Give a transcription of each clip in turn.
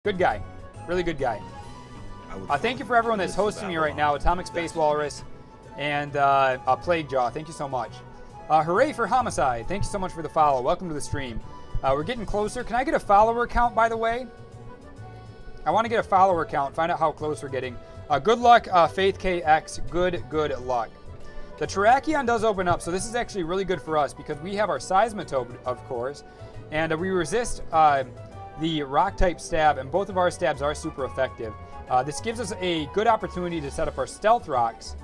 Good guy. Really good guy. Thank you for everyone that's hosting me right now. Atomic Space Walrus and Plague Jaw. Thank you so much. Hooray for Homicide. Thank you so much for the follow. Welcome to the stream. We're getting closer. Can I get a follower count, by the way? I want to get a follower count. Find out how close we're getting. Good luck, Faith KX. Good luck. The Terrakion does open up, so this is actually really good for us because we have our Seismitoad, of course, and we resist the Rock-type stab, and both of our stabs are super effective. This gives us a good opportunity to set up our Stealth Rocks,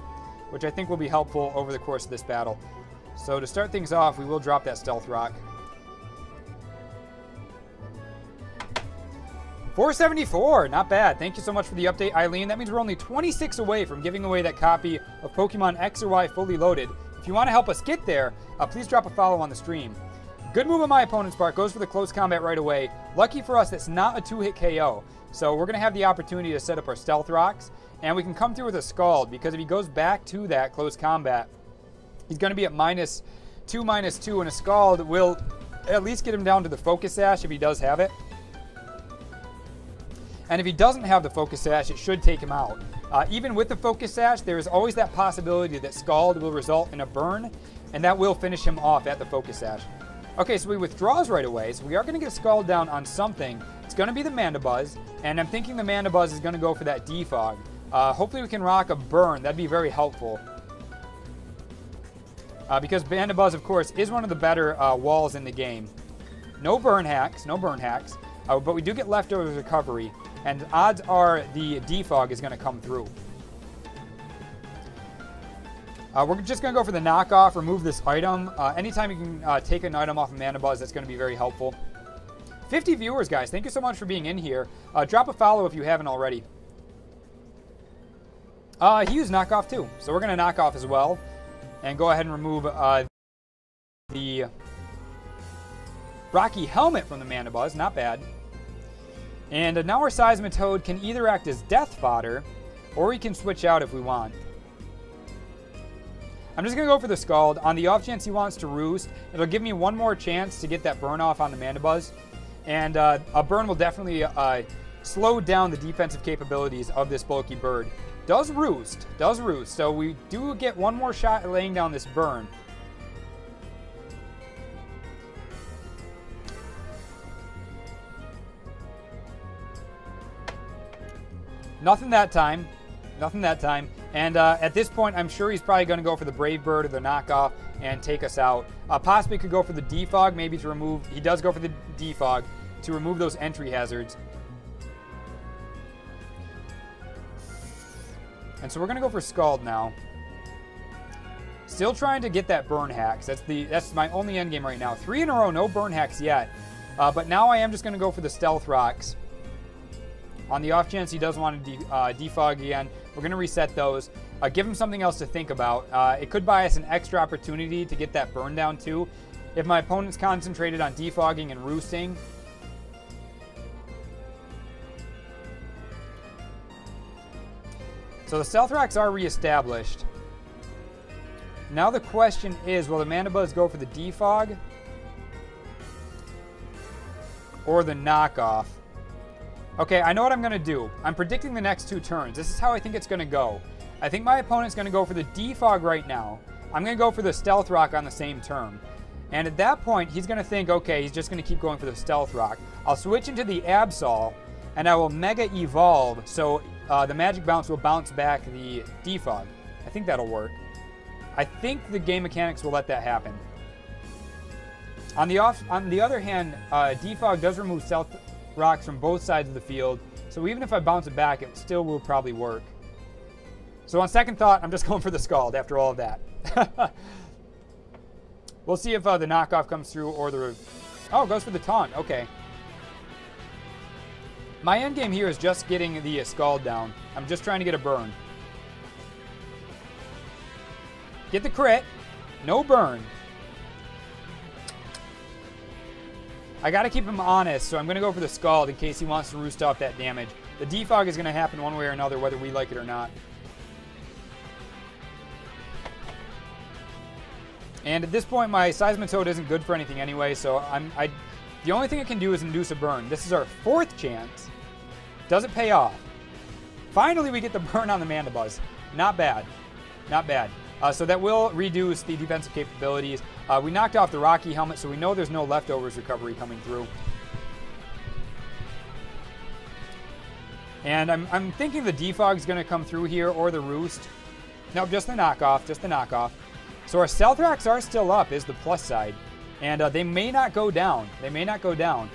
which I think will be helpful over the course of this battle. So to start things off, we will drop that Stealth Rock. 474, not bad. Thank you so much for the update, Eileen. That means we're only 26 away from giving away that copy of Pokemon X or Y Fully Loaded. If you want to help us get there, please drop a follow on the stream. Good move on my opponent's part. Goes for the close combat right away. Lucky for us, that's not a 2-hit KO. So we're going to have the opportunity to set up our Stealth Rocks, and we can come through with a Scald, because if he goes back to that close combat, he's going to be at -2, and a Scald will at least get him down to the Focus Sash if he does have it. And if he doesn't have the Focus Sash, it should take him out. Even with the Focus Sash, there is always that possibility that Scald will result in a burn, and that will finish him off at the Focus Sash. Okay, so he withdraws right away, so we are going to get a Scald down on something. It's going to be the Mandibuzz, and I'm thinking the Mandibuzz is going to go for that Defog. Hopefully we can rock a Burn. That'd be very helpful. Because Mandibuzz, of course, is one of the better walls in the game. No Burn Hacks, but we do get Leftover Recovery, and odds are the Defog is going to come through. We're just going to go for the knockoff, remove this item. Anytime you can take an item off of Mandibuzz, that's going to be very helpful. 50 viewers, guys. Thank you so much for being in here. Drop a follow if you haven't already. He used knockoff too, so we're going to knock off as well. And go ahead and remove the Rocky Helmet from the Mandibuzz. Not bad. And now our Seismitoad can either act as death fodder, or we can switch out if we want. I'm just going to go for the Scald. On the off chance he wants to roost, it'll give me one more chance to get that burn off on the Mandibuzz. And a burn will definitely slow down the defensive capabilities of this bulky bird. Does roost. So we do get one more shot at laying down this burn. Nothing that time. And at this point, I'm sure he's probably going to go for the Brave Bird or the knockoff and take us out. Possibly could go for the Defog, maybe to remove... He does go for the Defog to remove those entry hazards. And so we're going to go for Scald now. Still trying to get that Burn Hacks. That's my only endgame right now. 3 in a row, no Burn Hacks yet. But now I am just going to go for the Stealth Rocks. On the off chance he does want to defog again, we're going to reset those. Give him something else to think about. It could buy us an extra opportunity to get that burn down too. If my opponent's concentrated on defogging and roosting. So the Stealth Rocks are reestablished. Now the question is, will the Mandibuzz go for the defog or the knockoff? Okay, I know what I'm going to do. I'm predicting the next 2 turns. This is how I think it's going to go. I think my opponent's going to go for the Defog right now. I'm going to go for the Stealth Rock on the same turn. And at that point, he's going to think, okay, he's just going to keep going for the Stealth Rock. I'll switch into the Absol, and I will Mega Evolve, so the Magic Bounce will bounce back the Defog. I think that'll work. I think the game mechanics will let that happen. On the other hand, Defog does remove Stealth Rocks from both sides of the field, so even if I bounce it back, it still will probably work. So on second thought, I'm just going for the Scald after all of that. We'll see if the knockoff comes through or the... Oh, it goes for the taunt. Okay. My endgame here is just getting the Scald down. I'm just trying to get a burn. Get the crit. No burn. I got to keep him honest, so I'm going to go for the Scald in case he wants to roost off that damage. The defog is going to happen one way or another, whether we like it or not. And at this point, my Seismitoad isn't good for anything anyway, so the only thing I can do is induce a burn. This is our 4th chance. Does it pay off? Finally, we get the burn on the Mandibuzz. Not bad. Not bad. So that will reduce the defensive capabilities. We knocked off the Rocky helmet, so we know there's no leftovers recovery coming through. And I'm thinking the Defog's going to come through here, or the Roost. Nope, just the knockoff, just the knockoff. So our Stealth Rocks are still up, is the plus side. And they may not go down. They may not go down.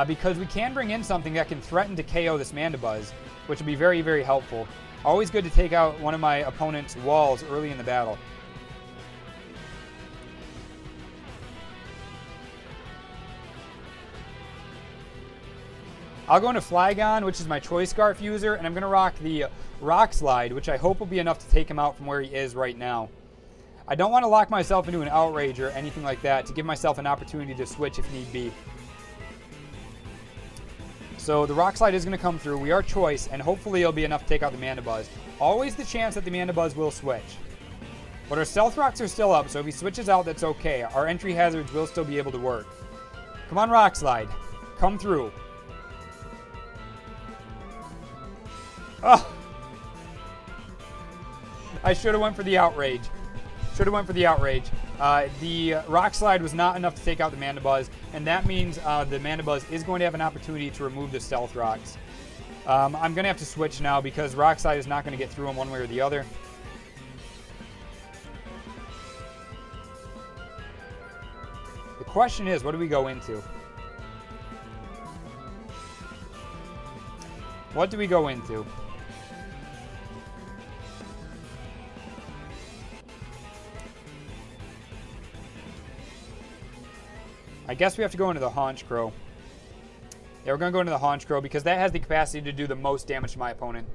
Because we can bring in something that can threaten to KO this Mandibuzz, which will be very, very helpful. Always good to take out one of my opponent's walls early in the battle. I'll go into Flygon, which is my Choice Scarf user, and I'm going to rock the Rock Slide, which I hope will be enough to take him out from where he is right now. I don't want to lock myself into an Outrage or anything like that to give myself an opportunity to switch if need be. So the Rock Slide is going to come through. We are Choice, and hopefully it'll be enough to take out the Mandibuzz. Always the chance that the Mandibuzz will switch. But our Stealth Rocks are still up, so if he switches out, that's okay. Our entry hazards will still be able to work. Come on, Rock Slide. Come through. Oh! I should have went for the Outrage. Should have went for the Outrage. The Rock Slide was not enough to take out the Mandibuzz, and that means the Mandibuzz is going to have an opportunity to remove the Stealth Rocks. I'm going to have to switch now because Rock Slide is not going to get through him one way or the other. The question is, what do we go into? What do we go into? I guess we have to go into the Haunch Crow. Yeah, we're going to go into the Haunch Crow because that has the capacity to do the most damage to my opponent.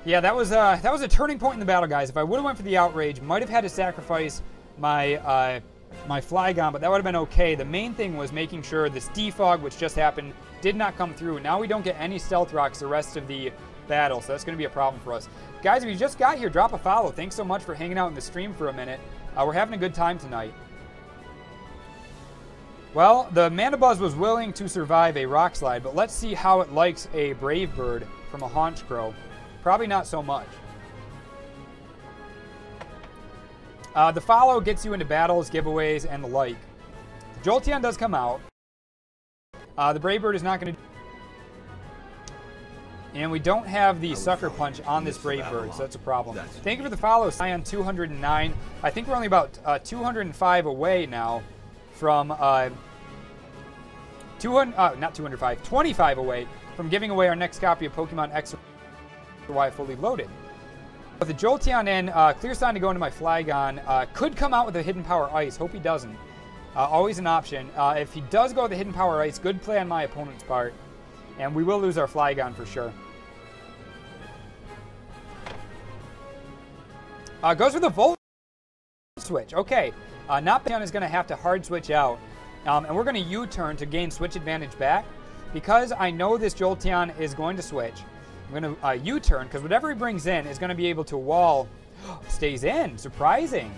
Yeah, that was a turning point in the battle, guys. If I would have went for the Outrage, might have had to sacrifice my my Flygon, but that would have been okay. The main thing was making sure this Defog, which just happened, did not come through. Now we don't get any Stealth Rocks the rest of the battle, so that's going to be a problem for us. Guys, if you just got here, drop a follow. Thanks so much for hanging out in the stream for a minute. We're having a good time tonight. Well, the Mandibuzz was willing to survive a Rock Slide, but let's see how it likes a Brave Bird from a Haunch Crow. Probably not so much. The follow gets you into battles, giveaways, and the like. The Jolteon does come out. The Brave Bird is not going to... And we don't have the Sucker Punch on this Brave Bird, so that's a problem. Thank you for the follow, Scion 209. I think we're only about 205 away now from... 25 away from giving away our next copy of Pokemon X or Y fully loaded. With the Jolteon in, clear sign to go into my Flygon. Could come out with a Hidden Power Ice. Hope he doesn't. Always an option. If he does go with the Hidden Power Ice, good play on my opponent's part. And we will lose our Flygon for sure. Goes for the Volt Switch. Okay. Notpon is going to have to hard switch out. And we're going to U-turn to gain switch advantage back. Because I know this Jolteon is going to switch, I'm going to U-turn, because whatever he brings in is going to be able to wall. Stays in. Surprising.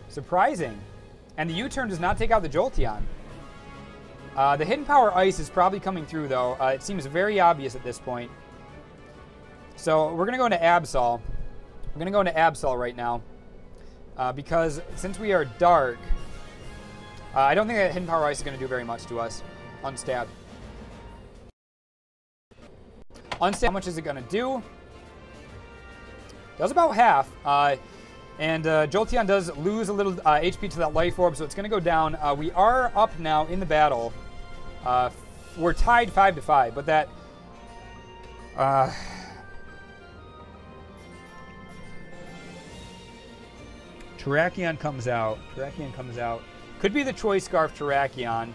Surprising. And the U-turn does not take out the Jolteon. The Hidden Power Ice is probably coming through, though. It seems very obvious at this point. So we're going to go into Absol. We're going to go into Absol right now. Because since we are dark, I don't think that Hidden Power Ice is going to do very much to us. Unstabbed. Unstabbed, how much is it going to do? Does about half. And Jolteon does lose a little HP to that Life Orb, so it's going to go down. We are up now in the battle. We're tied 5-5, but that... Terrakion comes out. Terrakion comes out. Could be the Choice Scarf Terrakion.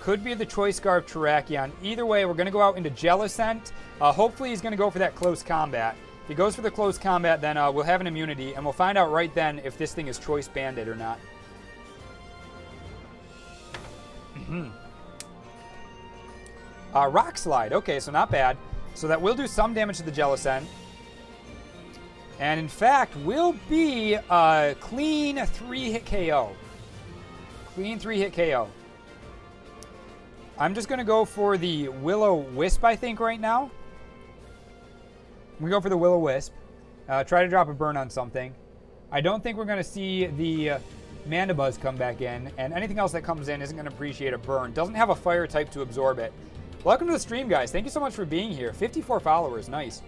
Could be the Choice Scarf Terrakion. Either way, we're going to go out into Jellicent. Hopefully he's going to go for that close combat. If he goes for the close combat, then we'll have an immunity, and we'll find out right then if this thing is Choice Banded or not. Rock Slide. Okay, so not bad. So that will do some damage to the Jellicent. And in fact, will be a clean 3-hit KO. Clean 3-hit KO. I'm just going to go for the Will-O-Wisp, I think, right now. We go for the Will-O-Wisp. Try to drop a burn on something. I don't think we're going to see the Mandibuzz come back in, and anything else that comes in isn't going to appreciate a burn. Doesn't have a fire type to absorb it. Welcome to the stream, guys. Thank you so much for being here. 54 followers. Nice.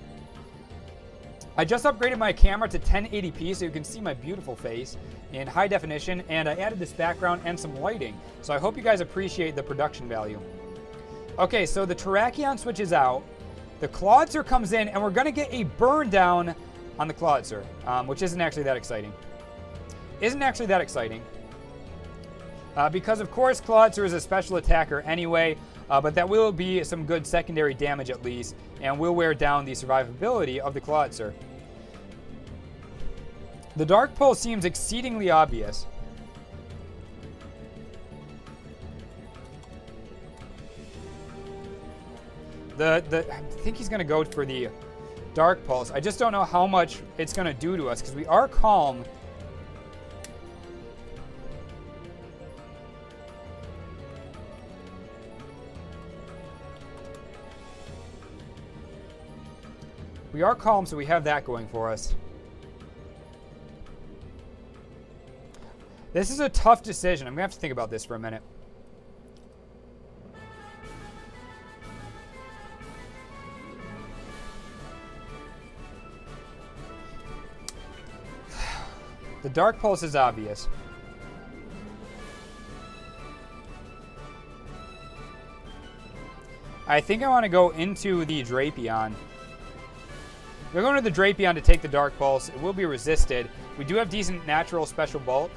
I just upgraded my camera to 1080p so you can see my beautiful face in high definition, and I added this background and some lighting. So I hope you guys appreciate the production value. Okay, so the Terrakion switches out. The Clawitzer comes in, and we're going to get a burn down on the Clawitzer, which isn't actually that exciting. Because, of course, Clawitzer is a special attacker anyway, but that will be some good secondary damage at least, and will wear down the survivability of the Clawitzer. The Dark Pulse seems exceedingly obvious. I think he's going to go for the Dark Pulse. I just don't know how much it's going to do to us, because we are calm. We are calm, so we have that going for us. This is a tough decision. I'm going to have to think about this for a minute. The Dark Pulse is obvious. I think I want to go into the Drapion. We're going to the Drapion to take the Dark Pulse. It will be resisted. We do have decent natural special bolt.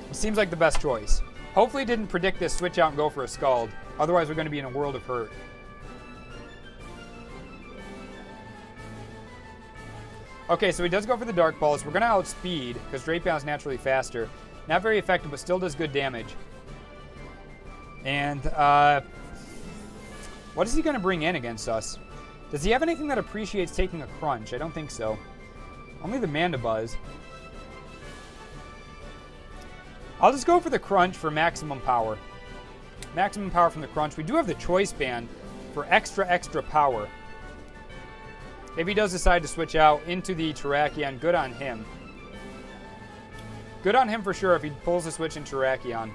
It seems like the best choice. Hopefully it didn't predict this switch out and go for a Scald. Otherwise we're going to be in a world of hurt. Okay, so he does go for the Dark Pulse. We're going to outspeed because Drapion is naturally faster. Not very effective, but still does good damage. And what is he going to bring in against us? Does he have anything that appreciates taking a crunch? I don't think so. Only the Mandibuzz. I'll just go for the crunch for maximum power. Maximum power from the crunch. We do have the choice band for extra power. If he does decide to switch out into the Terrakion, good on him. Good on him for sure if he pulls the switch in Terrakion.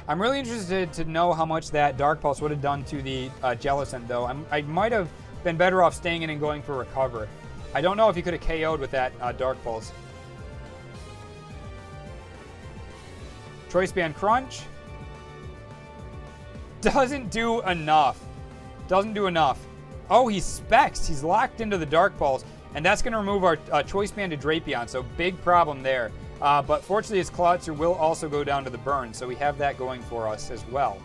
I'm really interested to know how much that Dark Pulse would have done to the Jellicent, though. I might have been better off staying in and going for Recover. I don't know if he could have KO'd with that Dark Pulse. Choice Band Crunch. Doesn't do enough. Doesn't do enough. Oh, he's Specs. He's locked into the Dark Pulse. And that's going to remove our Choice Band to Drapion, so big problem there. But fortunately, his Clawitzer will also go down to the burn, so we have that going for us as well.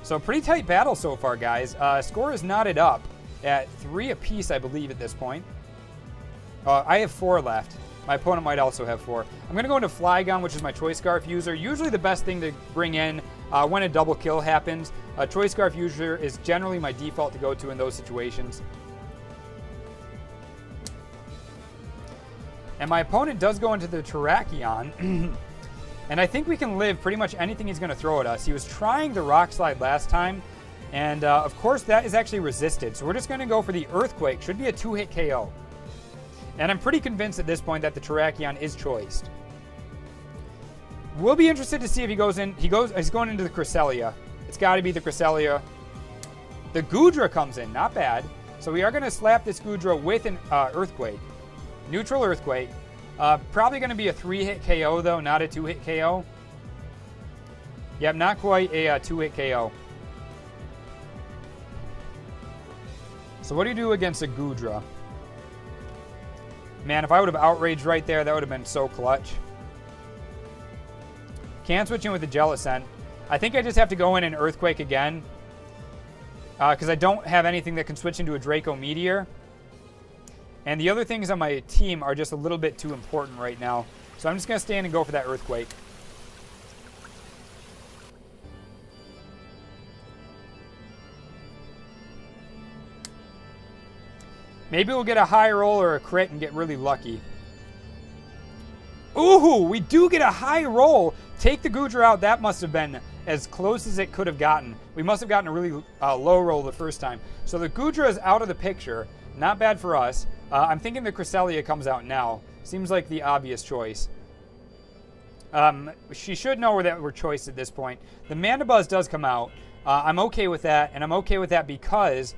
So pretty tight battle so far, guys. Score is knotted up at 3 apiece, I believe, at this point. I have 4 left. My opponent might also have 4. I'm going to go into Flygon, which is my Choice Scarf user. Usually the best thing to bring in when a double kill happens. Choice Scarf user is generally my default to go to in those situations. And my opponent does go into the Terrakion. And I think we can live pretty much anything he's going to throw at us. He was trying the Rock Slide last time. And, of course, that is actually resisted. So we're just going to go for the Earthquake. Should be a 2-hit KO. And I'm pretty convinced at this point that the Terrakion is choiced. We'll be interested to see if he goes in. He's going into the Cresselia. It's got to be the Cresselia. The Goodra comes in. Not bad. So we are going to slap this Goodra with an Earthquake. Neutral Earthquake. Probably going to be a 3-hit KO, though, not a 2-hit KO. Yep, not quite a 2-hit KO. So what do you do against a Goodra? Man, if I would have outraged right there, that would have been so clutch. Can't switch in with the Jellicent. I think I just have to go in and Earthquake again. Because I don't have anything that can switch into a Draco Meteor. And the other things on my team are just a little bit too important right now. So I'm just going to stand and go for that Earthquake. Maybe we'll get a high roll or a crit and get really lucky. Ooh, we do get a high roll. Take the Goodra out. That must have been as close as it could have gotten. We must have gotten a really low roll the first time. So the Goodra is out of the picture. Not bad for us. I'm thinking the Cresselia comes out now. Seems like the obvious choice. She should know that we're choiced at this point. The Mandibuzz does come out. I'm okay with that, and I'm okay with that because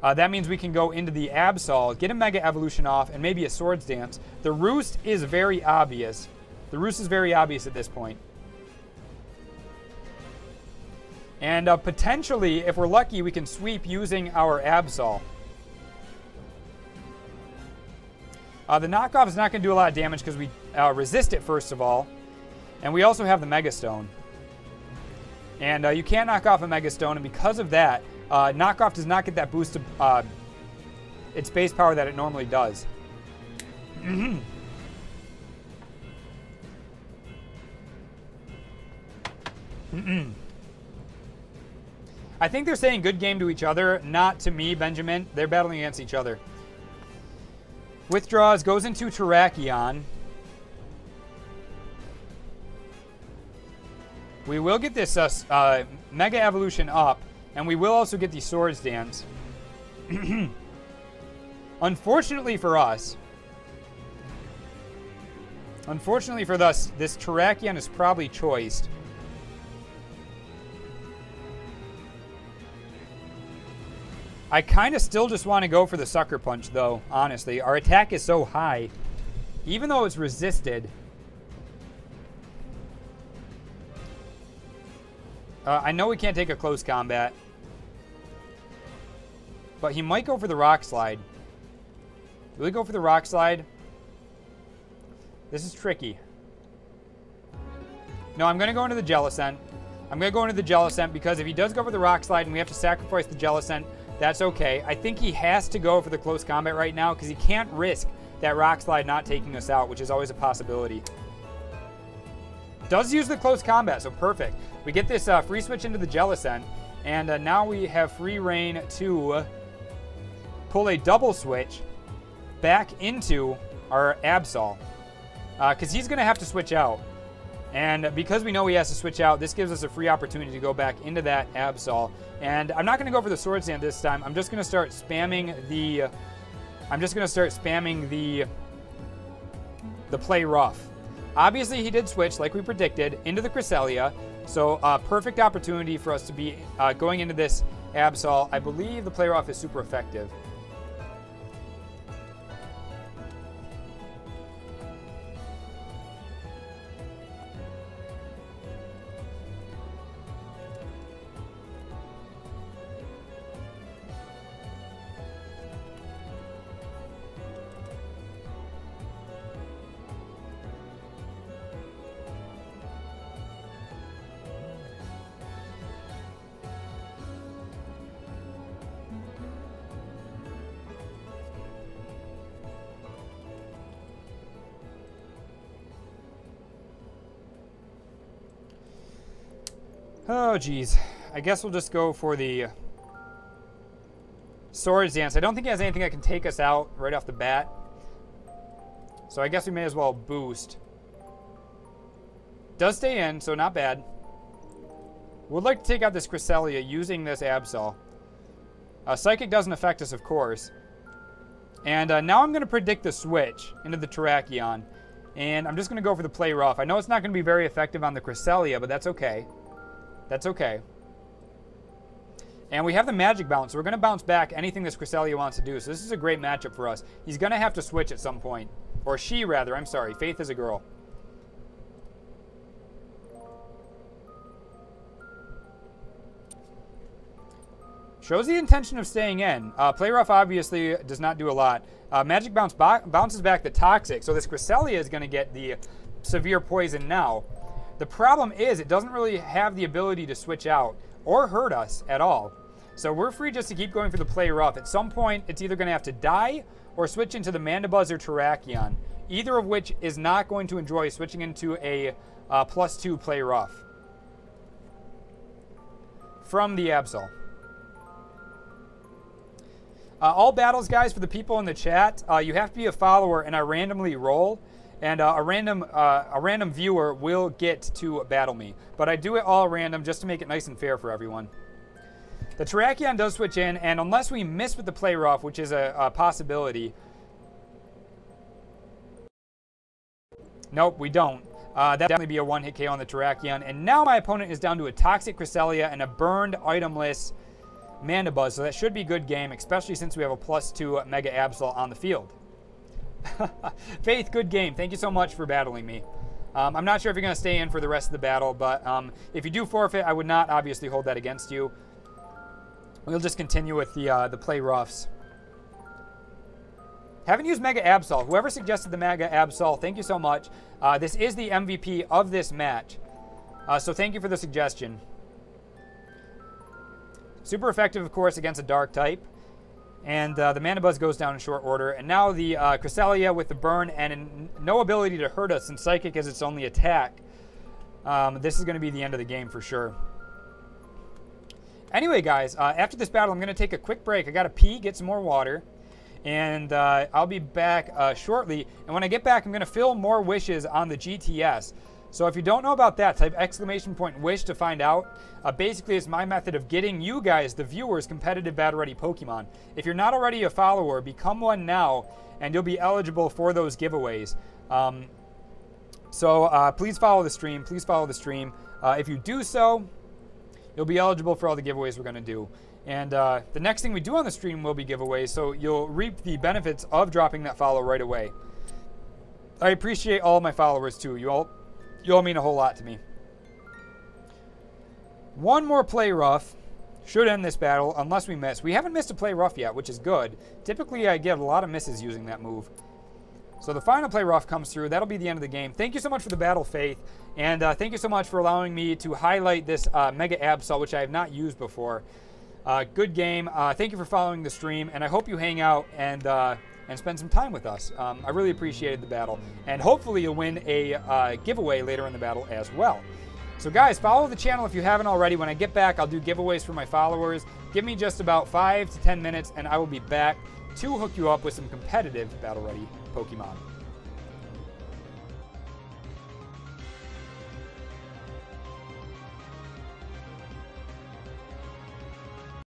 that means we can go into the Absol, get a Mega Evolution off, and maybe a Swords Dance. The Roost is very obvious. The Roost is very obvious at this point. And potentially, if we're lucky, we can sweep using our Absol. The knockoff is not going to do a lot of damage because we resist it, first of all. And we also have the Mega Stone. And you can't knock off a Mega Stone, and because of that, knockoff does not get that boost of its base power that it normally does. I think they're saying good game to each other, not to me, Benjamin. They're battling against each other. Withdraws, goes into Terrakion. We will get this Mega Evolution up, and we will also get the Swords Dance. Unfortunately for us, this Terrakion is probably choiced. I kind of still just want to go for the Sucker Punch, though, honestly. Our attack is so high. Even though it's resisted. I know we can't take a close combat. But he might go for the Rock Slide. Will he go for the Rock Slide? This is tricky. No, I'm going to go into the Jellicent. I'm going to go into the Jellicent because if he does go for the Rock Slide and we have to sacrifice the Jellicent, that's okay. I think he has to go for the close combat right now because he can't risk that Rock Slide not taking us out, which is always a possibility. Does use the close combat, so perfect. We get this free switch into the Jellicent, and now we have free reign to pull a double switch back into our Absol. Because he's going to have to switch out. And because we know he has to switch out, this gives us a free opportunity to go back into that Absol. And I'm not going to go for the Swords Dance this time. I'm just going to start spamming the... the Play Rough. Obviously, he did switch, like we predicted, into the Cresselia. So, perfect opportunity for us to be going into this Absol. I believe the Play Rough is super effective. Oh, geez. I guess we'll just go for the Swords Dance. I don't think he has anything that can take us out right off the bat. So I guess we may as well boost. Does stay in, so not bad. Would like to take out this Cresselia using this Absol. Psychic doesn't affect us, of course. And now I'm going to predict the switch into the Terrakion. And I'm just going to go for the Play Rough. I know it's not going to be very effective on the Cresselia, but that's okay. That's okay. And we have the Magic Bounce, so we're going to bounce back anything this Cresselia wants to do. So this is a great matchup for us. He's going to have to switch at some point. Or she, rather. I'm sorry. Faith is a girl. Shows the intention of staying in. Play Rough obviously does not do a lot. Magic Bounce bounces back the Toxic, so this Cresselia is going to get the severe poison now. The problem is it doesn't really have the ability to switch out or hurt us at all. So we're free just to keep going for the Play Rough. At some point, it's either going to have to die or switch into the Mandibuzz or Terrakion, either of which is not going to enjoy switching into a +2 Play Rough from the Absol. All battles, guys, for the people in the chat, you have to be a follower, and I randomly roll, and a random viewer will get to battle me. But I do it all random just to make it nice and fair for everyone. The Terrakion does switch in, and unless we miss with the play rough, which is a possibility. Nope, we don't. That'd definitely be a one-hit KO on the Terrakion. And now my opponent is down to a Toxic Cresselia and a burned itemless Mandibuzz, so that should be a good game, especially since we have a +2 Mega Absol on the field. Faith, good game. Thank you so much for battling me. I'm not sure if you're going to stay in for the rest of the battle, but if you do forfeit, I would not obviously hold that against you. We'll just continue with the play roughs. Haven't used Mega Absol. Whoever suggested the Mega Absol, thank you so much. This is the MVP of this match, so thank you for the suggestion. Super effective, of course, against a Dark type. And the Mandibuzz goes down in short order. And now the Cresselia with the burn and no ability to hurt us, since Psychic is its only attack. This is going to be the end of the game for sure. Anyway, guys, after this battle, I'm going to take a quick break. I got to pee, get some more water. And I'll be back shortly. And when I get back, I'm going to fill more wishes on the GTS. So if you don't know about that, type !wish to find out. Basically, it's my method of getting you guys, the viewers, competitive battle-ready Pokemon. If you're not already a follower, become one now, and you'll be eligible for those giveaways. So please follow the stream. Please follow the stream. If you do so, you'll be eligible for all the giveaways we're going to do. And the next thing we do on the stream will be giveaways, so you'll reap the benefits of dropping that follow right away. I appreciate all of my followers, too. You all mean a whole lot to me. One more play rough should end this battle, unless we miss. We haven't missed a play rough yet, which is good. Typically, I get a lot of misses using that move. So the final play rough comes through. That'll be the end of the game. Thank you so much for the battle, Faith. And thank you so much for allowing me to highlight this Mega Absol, which I have not used before. Good game. Thank you for following the stream, and I hope you hang out and spend some time with us. I really appreciated the battle, and hopefully you'll win a giveaway later in the battle as well. So guys, follow the channel if you haven't already. When I get back, I'll do giveaways for my followers. Give me just about 5 to 10 minutes, and I will be back to hook you up with some competitive battle-ready Pokemon.